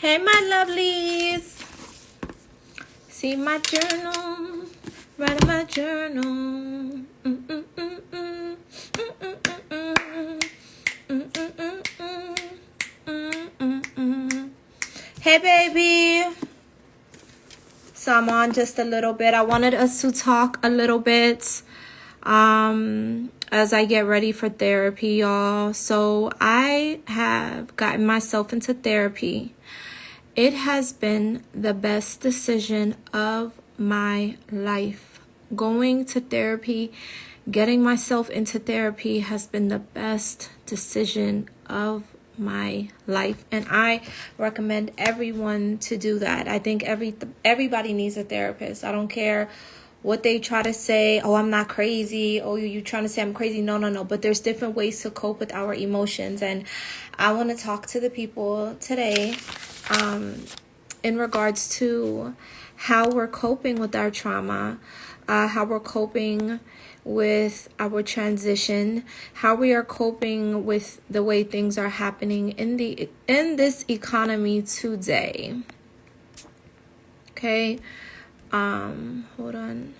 Hey, my lovelies. See my journal. Write in my journal. Hey, baby. So I'm on just a little bit. I wanted us to talk a little bit as I get ready for therapy, y'all. So I have gotten myself into therapy. It has been the best decision of my life. Going to therapy, getting myself into therapy has been the best decision of my life, and I recommend everyone to do that. I think everybody needs a therapist. I don't care what they try to say. Oh, I'm not crazy. Oh, you trying to say I'm crazy? No. But there's different ways to cope with our emotions, and I want to talk to the people today in regards to how we're coping with our trauma, how we're coping with our transition, how we are coping with the way things are happening in this economy today. Okay, hold on.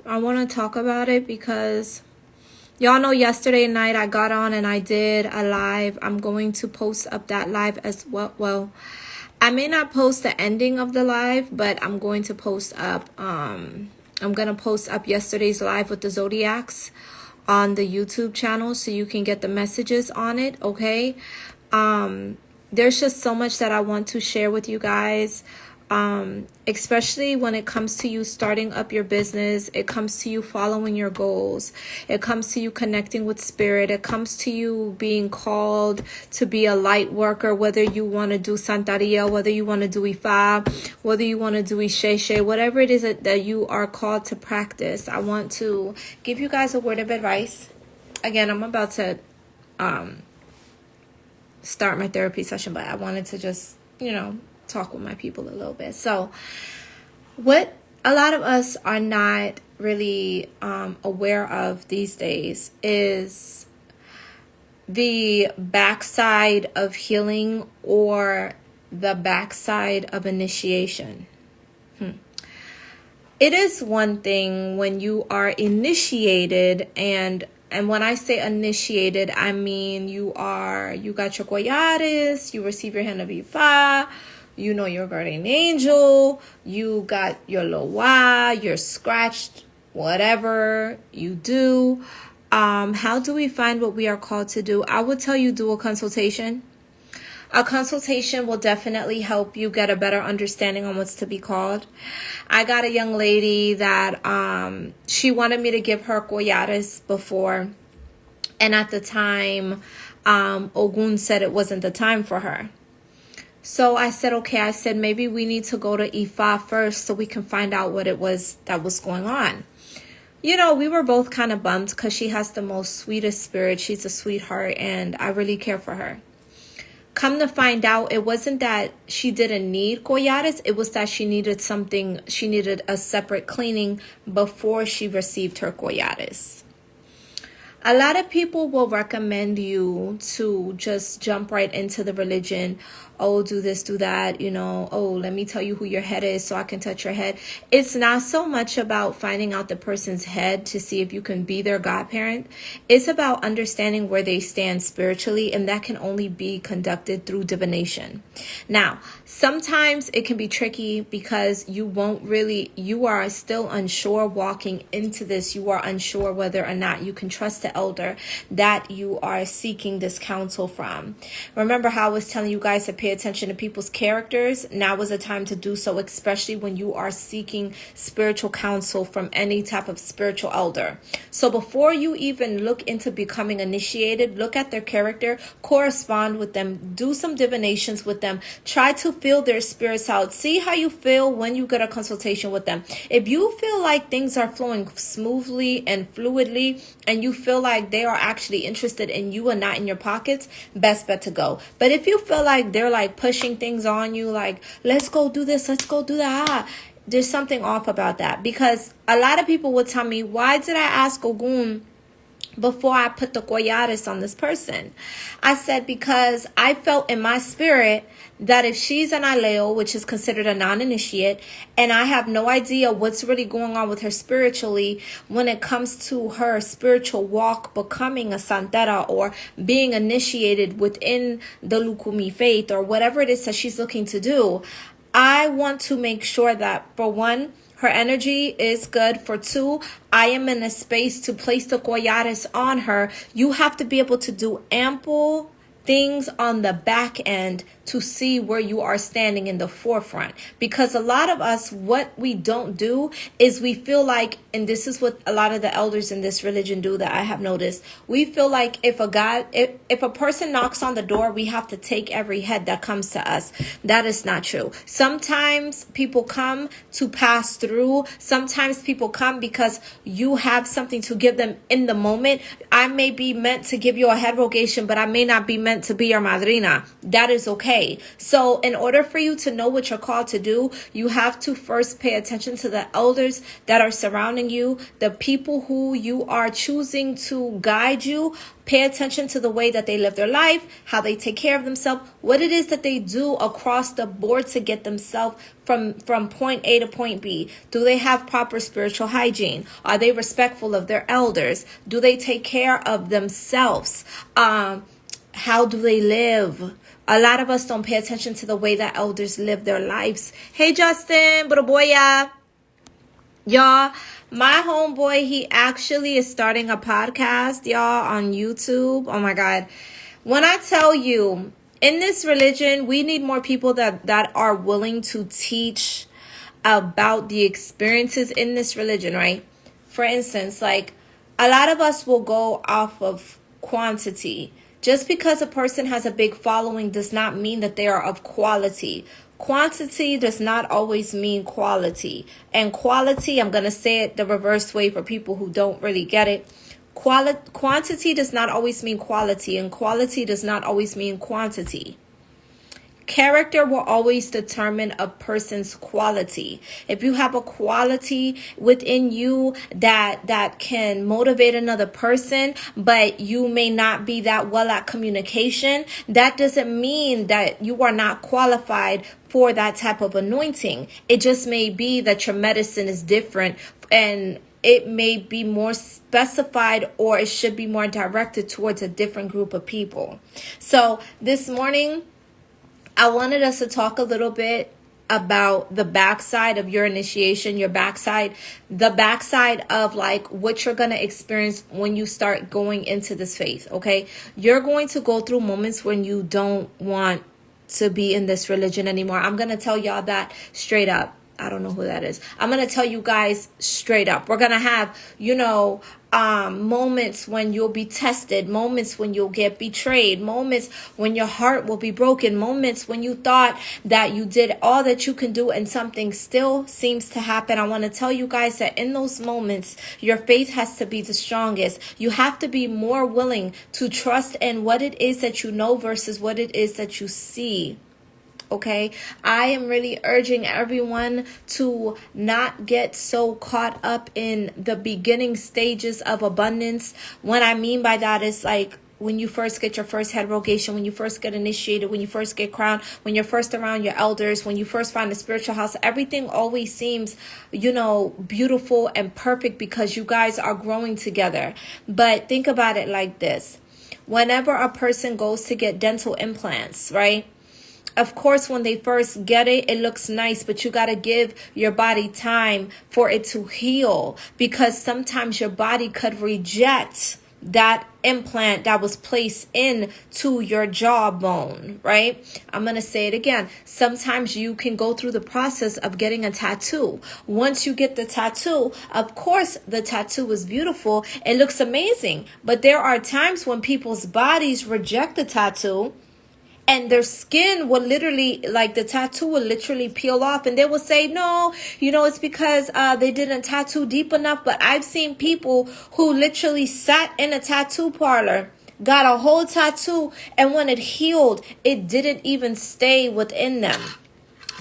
I want to talk about it because y'all know yesterday night I got on and I did a live. I'm going to post up that live as well. Well, I may not post the ending of the live, but I'm going to post up, I'm going to post up yesterday's live with the Zodiacs on the YouTube channel so you can get the messages on it, okay? There's just so much that I want to share with you guys, especially when it comes to you starting up your business. It comes to you following your goals. It comes to you connecting with spirit. It comes to you being called to be a light worker, whether you want to do Santeria, whether you want to do Ifa, whether you want to do Isheshe, whatever it is that you are called to practice. I want to give you guys a word of advice. Again, I'm about to start my therapy session, but I wanted to just, talk with my people a little bit. So what a lot of us are not really aware of these days is the backside of healing or the backside of initiation. It is one thing when you are initiated, and when I say initiated, I mean you got your collares, you receive your hand of Ifa, you know your guardian angel, you got your loa, you're scratched, whatever you do. How do we find what we are called to do? I would tell you do a consultation. A consultation will definitely help you get a better understanding on what's to be called. I got a young lady that she wanted me to give her collares before, and at the time Ogun said it wasn't the time for her. So I said, okay, I said, maybe we need to go to Ifa first so we can find out what it was that was going on. We were both kind of bummed because she has the most sweetest spirit. She's a sweetheart, and I really care for her. Come to find out, it wasn't that she didn't need collares. It was that she needed a separate cleaning before she received her collares. A lot of people will recommend you to just jump right into the religion. Oh, do this, do that, oh, let me tell you who your head is so I can touch your head. It's not so much about finding out the person's head to see if you can be their godparent. It's about understanding where they stand spiritually, and that can only be conducted through divination. Now, sometimes it can be tricky because you are still unsure walking into this. You are unsure whether or not you can trust the elder that you are seeking this counsel from. Remember how I was telling you guys to pay attention to people's characters? Now is the time to do so, especially when you are seeking spiritual counsel from any type of spiritual elder. So before you even look into becoming initiated, look at their character, correspond with them, do some divinations with them, try to feel their spirits out. See how you feel when you get a consultation with them. If you feel like things are flowing smoothly and fluidly, and you feel like they are actually interested in you and not in your pockets, best bet to go. But if you feel like they're like pushing things on you, like, let's go do this, let's go do that, there's something off about that. Because a lot of people would tell me, why did I ask Ogun before I put the collares on this person. I said, because I felt in my spirit that if she's an aleo, which is considered a non-initiate, and I have no idea what's really going on with her spiritually when it comes to her spiritual walk, becoming a santera or being initiated within the Lukumi faith or whatever it is that she's looking to do, I want to make sure that, for one, her energy is good. For two, I am in a space to place the collares on her. You have to be able to do ample things on the back end to see where you are standing in the forefront. Because a lot of us, what we don't do is we feel like, and this is what a lot of the elders in this religion do that I have noticed, we feel like if a person knocks on the door, we have to take every head that comes to us. That is not true. Sometimes people come to pass through. Sometimes people come because you have something to give them in the moment. I may be meant to give you a head rogation, but I may not be meant to be your madrina. That is okay. So in order for you to know what you're called to do, you have to first pay attention to the elders that are surrounding you, the people who you are choosing to guide you. Pay attention to the way that they live their life, how they take care of themselves, what it is that they do across the board to get themselves from point A to point B. Do they have proper spiritual hygiene? Are they respectful of their elders? Do they take care of themselves? How do they live? A lot of us don't pay attention to the way that elders live their lives. Hey, Justin, bro boy, y'all, my homeboy, he actually is starting a podcast, y'all, on YouTube. Oh my God. When I tell you, in this religion, we need more people that are willing to teach about the experiences in this religion, right? For instance, like, a lot of us will go off of quantity. Just because a person has a big following does not mean that they are of quality. Quantity does not always mean quality. And quality, I'm going to say it the reverse way for people who don't really get it. Quantity does not always mean quality, and quality does not always mean quantity. Character will always determine a person's quality. If you have a quality within you that can motivate another person, but you may not be that well at communication, that doesn't mean that you are not qualified for that type of anointing. It just may be that your medicine is different, and it may be more specified, or it should be more directed towards a different group of people. So this morning, I wanted us to talk a little bit about the backside of your initiation, the backside of like what you're going to experience when you start going into this faith, okay? You're going to go through moments when you don't want to be in this religion anymore. I'm going to tell y'all that straight up. I don't know who that is. I'm going to tell you guys straight up. We're going to have, moments when you'll be tested, moments when you'll get betrayed, moments when your heart will be broken, moments when you thought that you did all that you can do and something still seems to happen. I want to tell you guys that in those moments, your faith has to be the strongest. You have to be more willing to trust in what it is that you know versus what it is that you see. Okay, I am really urging everyone to not get so caught up in the beginning stages of abundance. What I mean by that is like when you first get your first head rogation, when you first get initiated, when you first get crowned, when you're first around your elders, when you first find a spiritual house, everything always seems, beautiful and perfect because you guys are growing together. But think about it like this. Whenever a person goes to get dental implants, right? Of course, when they first get it, it looks nice, but you got to give your body time for it to heal, because sometimes your body could reject that implant that was placed into your jawbone, right? I'm going to say it again. Sometimes you can go through the process of getting a tattoo. Once you get the tattoo, of course, the tattoo is beautiful. It looks amazing. But there are times when people's bodies reject the tattoo, and their skin will literally, like the tattoo will literally peel off, and they will say, no, it's because they didn't tattoo deep enough. But I've seen people who literally sat in a tattoo parlor, got a whole tattoo, and when it healed, it didn't even stay within them.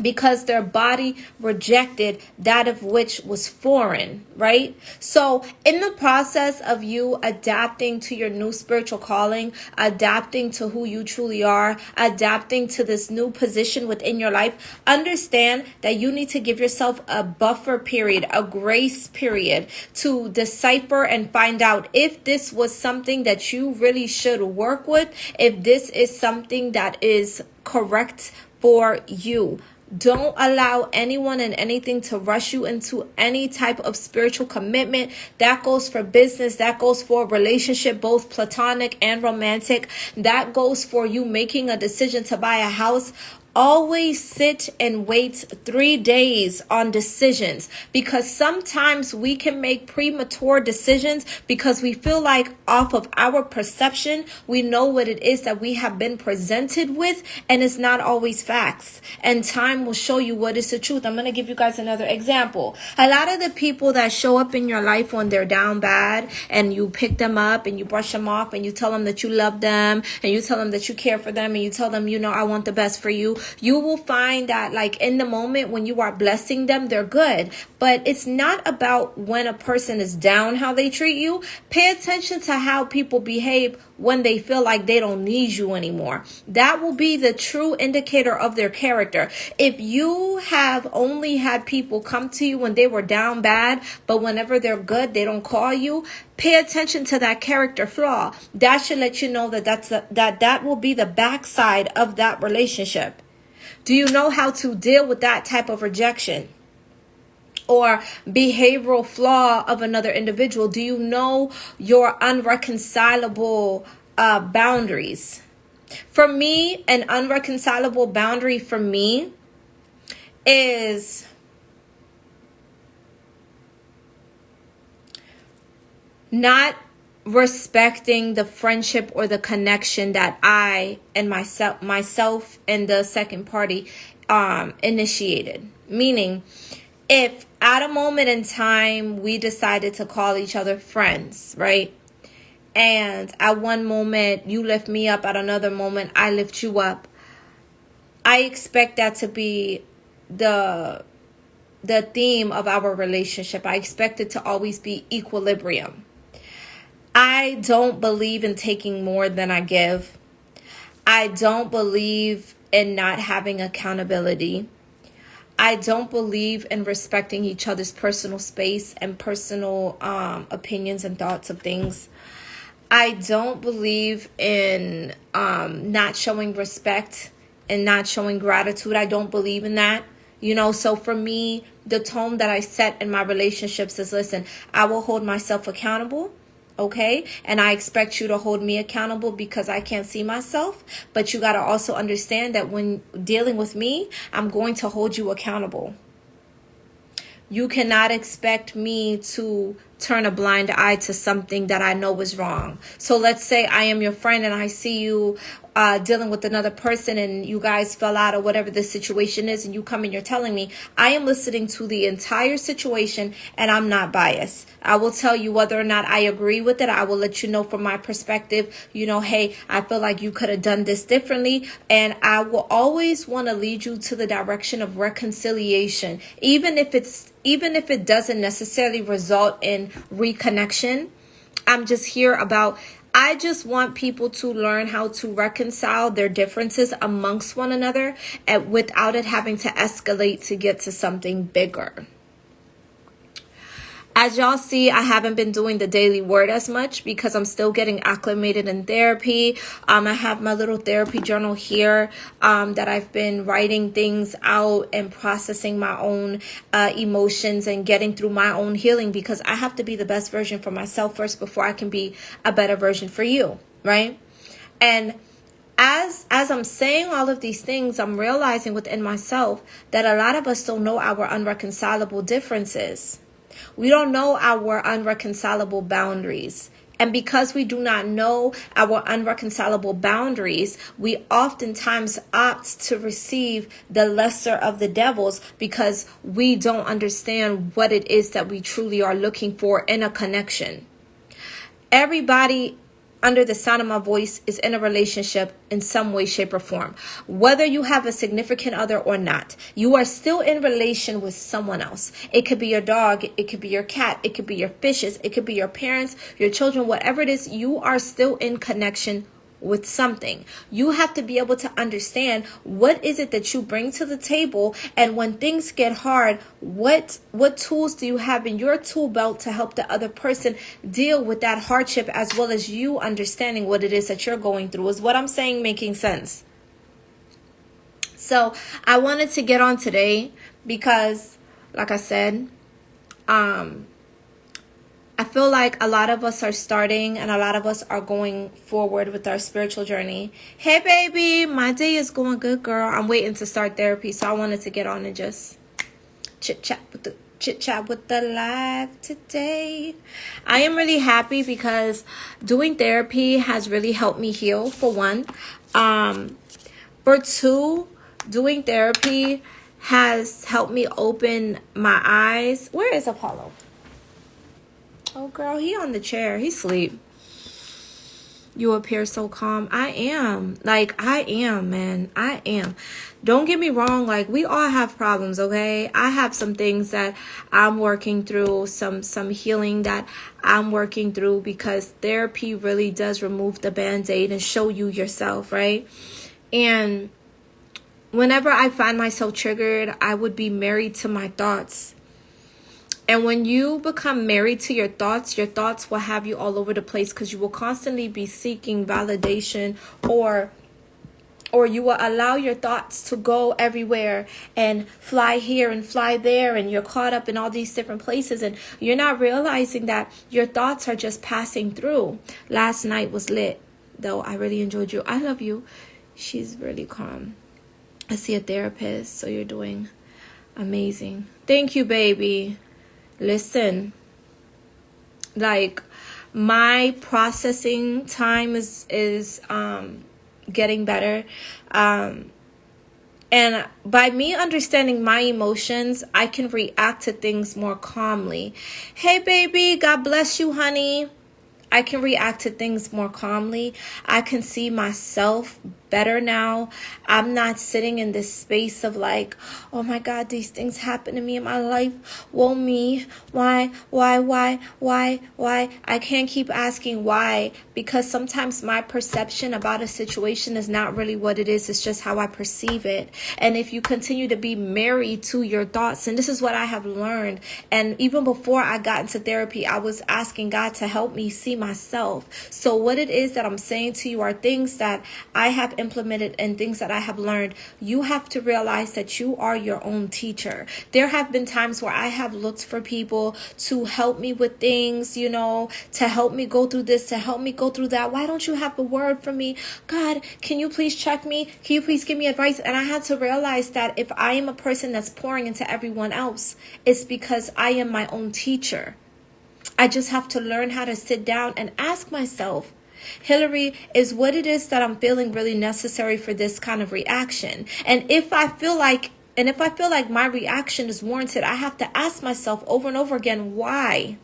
because their body rejected that of which was foreign, right? So in the process of you adapting to your new spiritual calling, adapting to who you truly are, adapting to this new position within your life, understand that you need to give yourself a buffer period, a grace period, to decipher and find out if this was something that you really should work with, if this is something that is correct for you. Don't allow anyone and anything to rush you into any type of spiritual commitment. That goes for business. That goes for relationship, both platonic and romantic. That goes for you making a decision to buy a house. Always sit and wait 3 days on decisions, because sometimes we can make premature decisions because we feel like off of our perception, we know what it is that we have been presented with, and it's not always facts. And time will show you what is the truth. I'm going to give you guys another example. A lot of the people that show up in your life when they're down bad, and you pick them up and you brush them off and you tell them that you love them and you tell them that you care for them and you tell them, I want the best for you. You will find that, like, in the moment when you are blessing them, they're good. But it's not about when a person is down, how they treat you. Pay attention to how people behave when they feel like they don't need you anymore. That will be the true indicator of their character. If you have only had people come to you when they were down bad, but whenever they're good, they don't call you, pay attention to that character flaw. That should let you know that that will be the backside of that relationship. Do you know how to deal with that type of rejection or behavioral flaw of another individual? Do you know your unreconcilable boundaries? For me, an unreconcilable boundary for me is not respecting the friendship or the connection that I and myself and the second party initiated. Meaning, if at a moment in time we decided to call each other friends, right? And at one moment you lift me up, at another moment I lift you up, I expect that to be the theme of our relationship. I expect it to always be equilibrium. I don't believe in taking more than I give. I don't believe in not having accountability. I don't believe in respecting each other's personal space and personal opinions and thoughts of things. I don't believe in not showing respect and not showing gratitude. I don't believe in that. So for me, the tone that I set in my relationships is, listen, I will hold myself accountable. Okay. And I expect you to hold me accountable because I can't see myself. But you got to also understand that when dealing with me, I'm going to hold you accountable. You cannot expect me to turn a blind eye to something that I know is wrong. So let's say I am your friend and I see you dealing with another person and you guys fell out or whatever the situation is, and you come and you're telling me, I am listening to the entire situation and I'm not biased. I will tell you whether or not I agree with it. I will let you know from my perspective, hey, I feel like you could have done this differently. And I will always want to lead you to the direction of reconciliation, even if it doesn't necessarily result in reconnection. I just want people to learn how to reconcile their differences amongst one another and without it having to escalate to get to something bigger. As y'all see, I haven't been doing the daily word as much because I'm still getting acclimated in therapy. I have my little therapy journal here that I've been writing things out and processing my own emotions and getting through my own healing, because I have to be the best version for myself first before I can be a better version for you, right? And as I'm saying all of these things, I'm realizing within myself that a lot of us don't know our unreconcilable differences. We don't know our unreconcilable boundaries. And because we do not know our unreconcilable boundaries, we oftentimes opt to receive the lesser of the devils because we don't understand what it is that we truly are looking for in a connection. Everybody under the sound of my voice is in a relationship in some way, shape, or form. Whether you have a significant other or not, you are still in relation with someone else. It could be your dog, it could be your cat, it could be your fishes, it could be your parents, your children, whatever it is, you are still in connection with something. You have to be able to understand what is it that you bring to the table, and when things get hard, what tools do you have in your tool belt to help the other person deal with that hardship, as well as you understanding what it is that you're going through. Is what I'm saying making sense? So I wanted to get on today because, like I said, I feel like a lot of us are starting and a lot of us are going forward with our spiritual journey. Hey, baby, my day is going good, girl. I'm waiting to start therapy, so I wanted to get on and just chit chat with the live today. I am really happy because doing therapy has really helped me heal, for one. For two, doing therapy has helped me open my eyes. Where is Apollo? Oh, girl, he on the chair. He sleep. You appear so calm. I am. I am, man. I am. Don't get me wrong. We all have problems, okay? I have some things that I'm working through, some healing that I'm working through, because therapy really does remove the Band-Aid and show you yourself, right? And whenever I find myself triggered, I would be married to my thoughts. And when you become married to your thoughts will have you all over the place, because you will constantly be seeking validation, or you will allow your thoughts to go everywhere and fly here and fly there, and you're caught up in all these different places, and you're not realizing that your thoughts are just passing through. Last night was lit, though. I really enjoyed you. I love you. She's really calm. I see a therapist, so you're doing amazing. Thank you, baby. Listen, my processing time is getting better. And by me understanding my emotions, I can react to things more calmly. Hey, baby, God bless you, honey. I can react to things more calmly. I can see myself better now. I'm not sitting in this space of oh my God, these things happen to me in my life. Woe me. Why? I can't keep asking why, because sometimes my perception about a situation is not really what it is. It's just how I perceive it. And if you continue to be married to your thoughts, and this is what I have learned, and even before I got into therapy, I was asking God to help me see myself. So what it is that I'm saying to you are things that I have implemented and things that I have learned. You have to realize that you are your own teacher. There have been times where I have looked for people to help me with things, to help me go through this, to help me go through that. Why don't you have a word for me? God, can you please check me? Can you please give me advice? And I had to realize that if I am a person that's pouring into everyone else, it's because I am my own teacher. I just have to learn how to sit down and ask myself, Hillary, is what it is that I'm feeling really necessary for this kind of reaction? And if I feel like my reaction is warranted, I have to ask myself over and over again, why?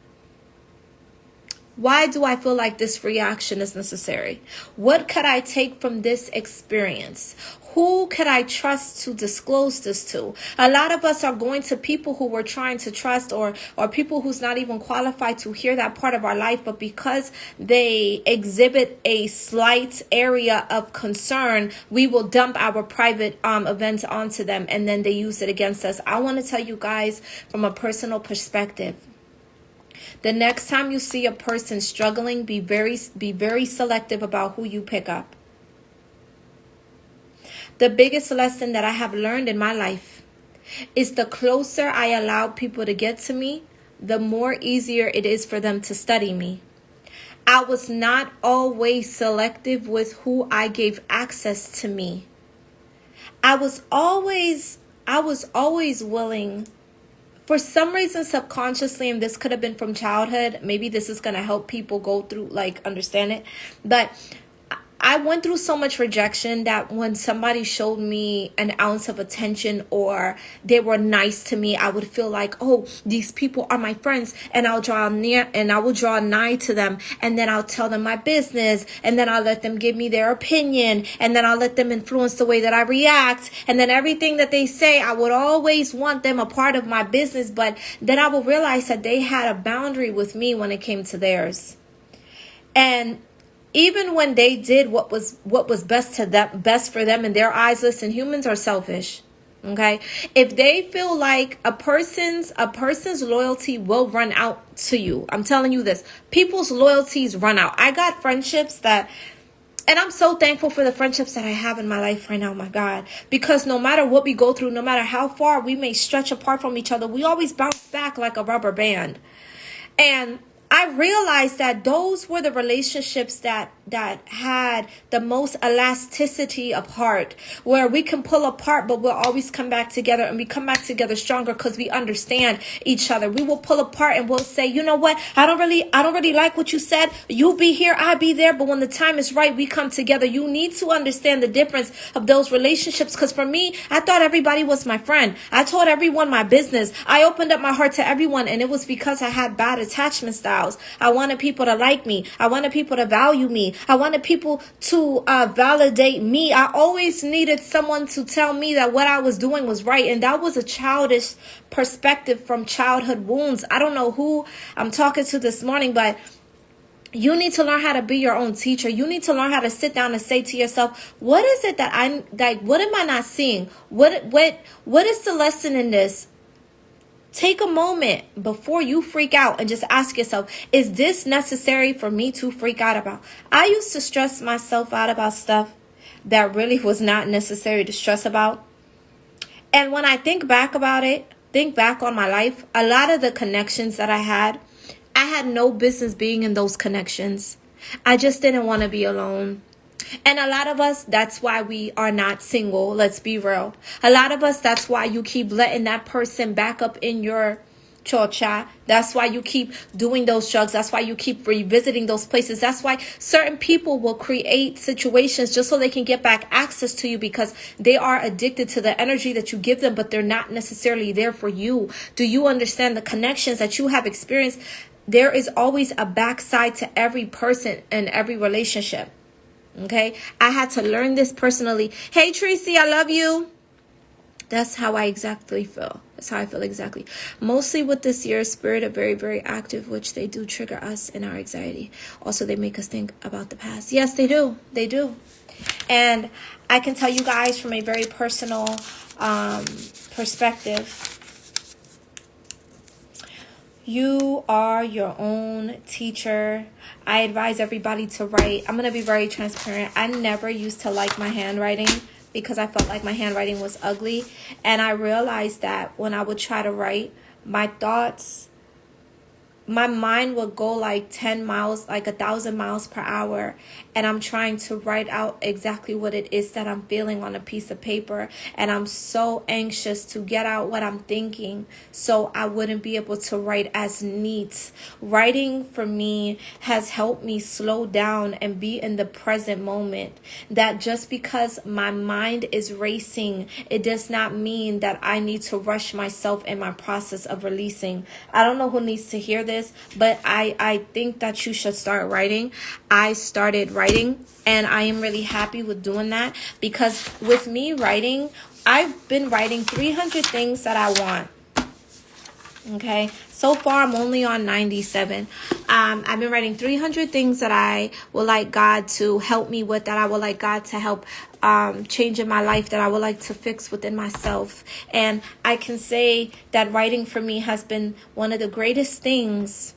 Why do I feel like this reaction is necessary? What could I take from this experience? Who could I trust to disclose this to? A lot of us are going to people who we're trying to trust, or people who's not even qualified to hear that part of our life, but because they exhibit a slight area of concern, we will dump our private events onto them, and then they use it against us. I want to tell you guys from a personal perspective, the next time you see a person struggling, be very selective about who you pick up. The biggest lesson that I have learned in my life is the closer I allow people to get to me, the more easier it is for them to study me. I was not always selective with who I gave access to me. I was always willing. For some reason, subconsciously, and this could have been from childhood, maybe this is going to help people go through, understand it. But I went through so much rejection that when somebody showed me an ounce of attention or they were nice to me, I would feel like, oh, these people are my friends, and I'll draw near and I will draw nigh to them, and then I'll tell them my business, and then I'll let them give me their opinion, and then I'll let them influence the way that I react, and then everything that they say, I would always want them a part of my business, but then I will realize that they had a boundary with me when it came to theirs. And even when they did what was best to them, best for them in their eyes, listen, humans are selfish. Okay? If they feel like a person's loyalty will run out to you. I'm telling you this. People's loyalties run out. I got friendships that, and I'm so thankful for the friendships that I have in my life right now, my God. Because no matter what we go through, no matter how far we may stretch apart from each other, we always bounce back like a rubber band. And I realized that those were the relationships that had the most elasticity of heart, where we can pull apart, but we'll always come back together, and we come back together stronger because we understand each other. We will pull apart and we'll say, you know what? I don't really like what you said. You be here, I be there. But when the time is right, we come together. You need to understand the difference of those relationships. Because for me, I thought everybody was my friend. I told everyone my business. I opened up my heart to everyone. And it was because I had bad attachment styles. I wanted people to like me. I wanted people to value me. I wanted people to validate me. I always needed someone to tell me that what I was doing was right. And that was a childish perspective from childhood wounds. I don't know who I'm talking to this morning, but you need to learn how to be your own teacher. You need to learn how to sit down and say to yourself, what is it that I'm like, what am I not seeing? What is the lesson in this? Take a moment before you freak out and just ask yourself, is this necessary for me to freak out about? I used to stress myself out about stuff that really was not necessary to stress about. And when I think back about it, think back on my life, a lot of the connections that I had no business being in those connections. I just didn't want to be alone. And a lot of us, that's why we are not single. Let's be real. A lot of us, that's why you keep letting that person back up in your chocha. That's why you keep doing those drugs. That's why you keep revisiting those places. That's why certain people will create situations just so they can get back access to you, because they are addicted to the energy that you give them, but they're not necessarily there for you. Do you understand the connections that you have experienced? There is always a backside to every person and every relationship. Okay, I had to learn this personally. Hey, Tracy, I love you. That's how I exactly feel. That's how I feel exactly. Mostly with this year's spirit are very, very active, which they do trigger us in our anxiety. Also, they make us think about the past. Yes, they do. They do. And I can tell you guys from a very personal perspective, you are your own teacher. I advise everybody to write. I'm going to be very transparent. I never used to like my handwriting because I felt like my handwriting was ugly. And I realized that when I would try to write, my thoughts, my mind would go like 10 miles, like 1,000 miles per hour. And I'm trying to write out exactly what it is that I'm feeling on a piece of paper. And I'm so anxious to get out what I'm thinking so I wouldn't be able to write as neat. Writing for me has helped me slow down and be in the present moment. That just because my mind is racing, it does not mean that I need to rush myself in my process of releasing. I don't know who needs to hear this, but I think that you should start writing. I started writing, and I am really happy with doing that, because with me writing, I've been writing 300 things that I want. Okay, so far I'm only on 97. I've been writing 300 things that I would like God to help me with, that I would like God to help change in my life, that I would like to fix within myself. And I can say that writing for me has been one of the greatest things.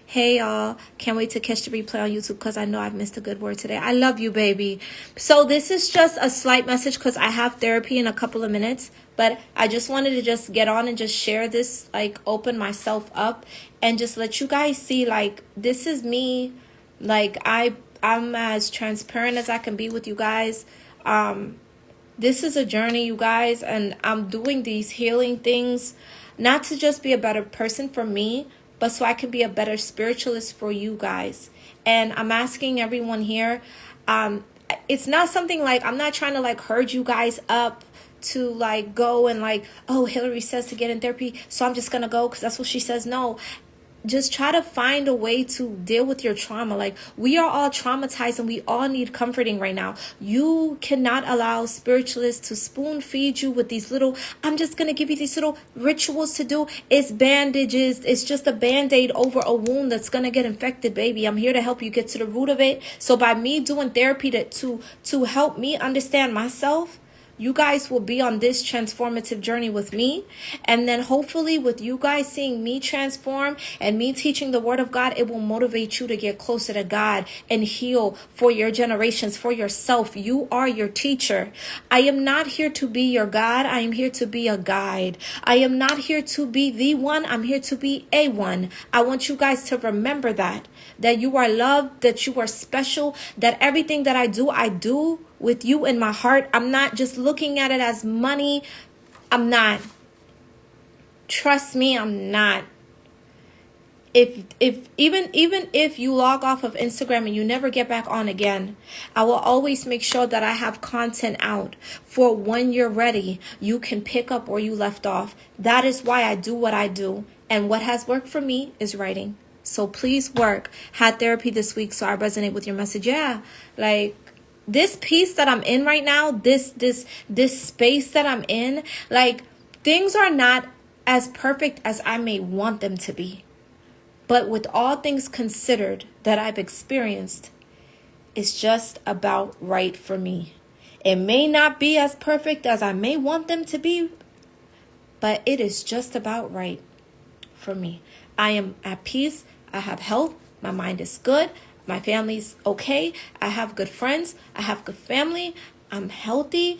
Hey, y'all. Can't wait to catch the replay on YouTube because I know I've missed a good word today. I love you, baby. So this is just a slight message because I have therapy in a couple of minutes. But I just wanted to just get on and just share this, like open myself up and just let you guys see, like, this is me. Like, I'm as transparent as I can be with you guys. This is a journey, you guys. And I'm doing these healing things, not to just be a better person for me, but so I can be a better spiritualist for you guys. And I'm asking everyone here, it's not something like, I'm not trying to like herd you guys up to like go and like, oh, Hillary says to get in therapy, so I'm just gonna go because that's what she says. No, just try to find a way to deal with your trauma. Like, we are all traumatized and we all need comforting right now. You cannot allow spiritualists to spoon feed you with these little, I'm just going to give you these little rituals to do. It's bandages. It's just a band-aid over a wound that's going to get infected, baby. I'm here to help you get to the root of it. So by me doing therapy to help me understand myself, you guys will be on this transformative journey with me. And then hopefully with you guys seeing me transform and me teaching the word of God, it will motivate you to get closer to God and heal for your generations, for yourself. You are your teacher. I am not here to be your God. I am here to be a guide. I am not here to be the one. I'm here to be a one. I want you guys to remember that you are loved, that you are special, that everything that I do with you in my heart. I'm not just looking at it as money. I'm not. Trust me, I'm not. Even if you log off of Instagram and you never get back on again, I will always make sure that I have content out for when you're ready. You can pick up where you left off. That is why I do what I do. And what has worked for me is writing. So please work. Had therapy this week, so I resonate with your message. Yeah, like this piece that I'm in right now, this space that I'm in, like things are not as perfect as I may want them to be. But with all things considered that I've experienced, it's just about right for me. It may not be as perfect as I may want them to be, but it is just about right for me. I am at peace. I have health. My mind is good. My family's okay. I have good friends. I have good family. I'm healthy.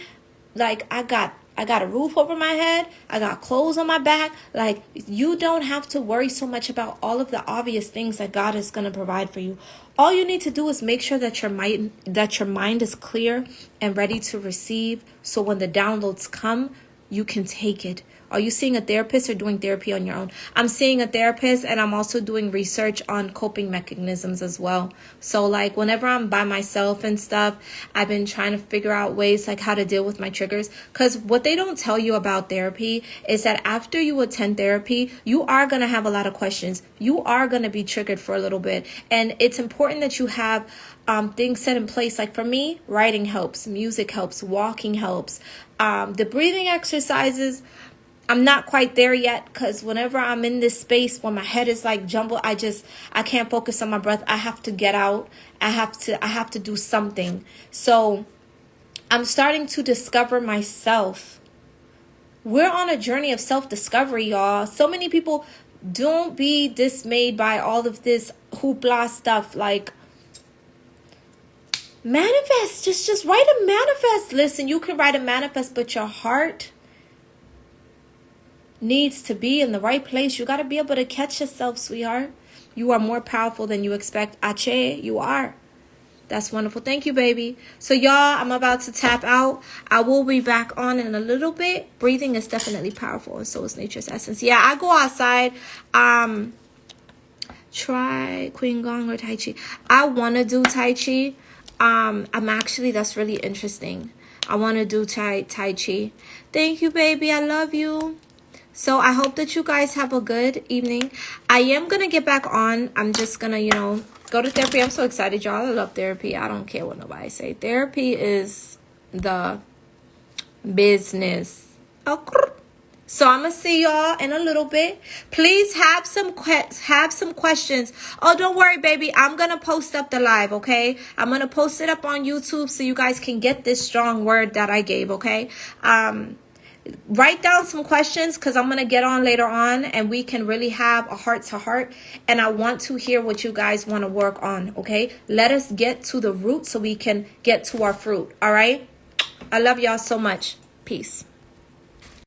Like I got a roof over my head. I got clothes on my back. Like, you don't have to worry so much about all of the obvious things that God is going to provide for you. All you need to do is make sure that your mind is clear and ready to receive. So when the downloads come, you can take it. Are you seeing a therapist or doing therapy on your own? I'm seeing a therapist, and I'm also doing research on coping mechanisms as well. So like whenever I'm by myself and stuff, I've been trying to figure out ways like how to deal with my triggers. Because what they don't tell you about therapy is that after you attend therapy, you are going to have a lot of questions. You are going to be triggered for a little bit. And it's important that you have things set in place. Like for me, writing helps, music helps, walking helps. The breathing exercises, I'm not quite there yet, because whenever I'm in this space when my head is like jumbled, I can't focus on my breath. I have to get out. I have to do something. So I'm starting to discover myself. We're on a journey of self-discovery, y'all. So many people, don't be dismayed by all of this hoopla stuff. Like, manifest. Just write a manifest. Listen, you can write a manifest, but your heart needs to be in the right place. You got to be able to catch yourself, sweetheart. You are more powerful than you expect. Ache, you are. That's wonderful. Thank you, baby. So y'all, I'm about to tap out. I will be back on in a little bit. Breathing is definitely powerful, and so is nature's essence. Yeah, I go outside. Try Queen Gong or Tai Chi. I want to do Tai Chi. That's really interesting. I want to do Tai Chi. Thank you, baby. I love you. So I hope that you guys have a good evening. I am going to get back on. I'm just going to, go to therapy. I'm so excited, y'all. I love therapy. I don't care what nobody say. Therapy is the business. So I'm going to see y'all in a little bit. Please have some questions. Oh, don't worry, baby. I'm going to post up the live, okay? I'm going to post it up on YouTube so you guys can get this strong word that I gave, okay? Write down some questions, because I'm going to get on later on and we can really have a heart-to-heart. And I want to hear what you guys want to work on, okay? Let us get to the root so we can get to our fruit, all right? I love y'all so much. Peace.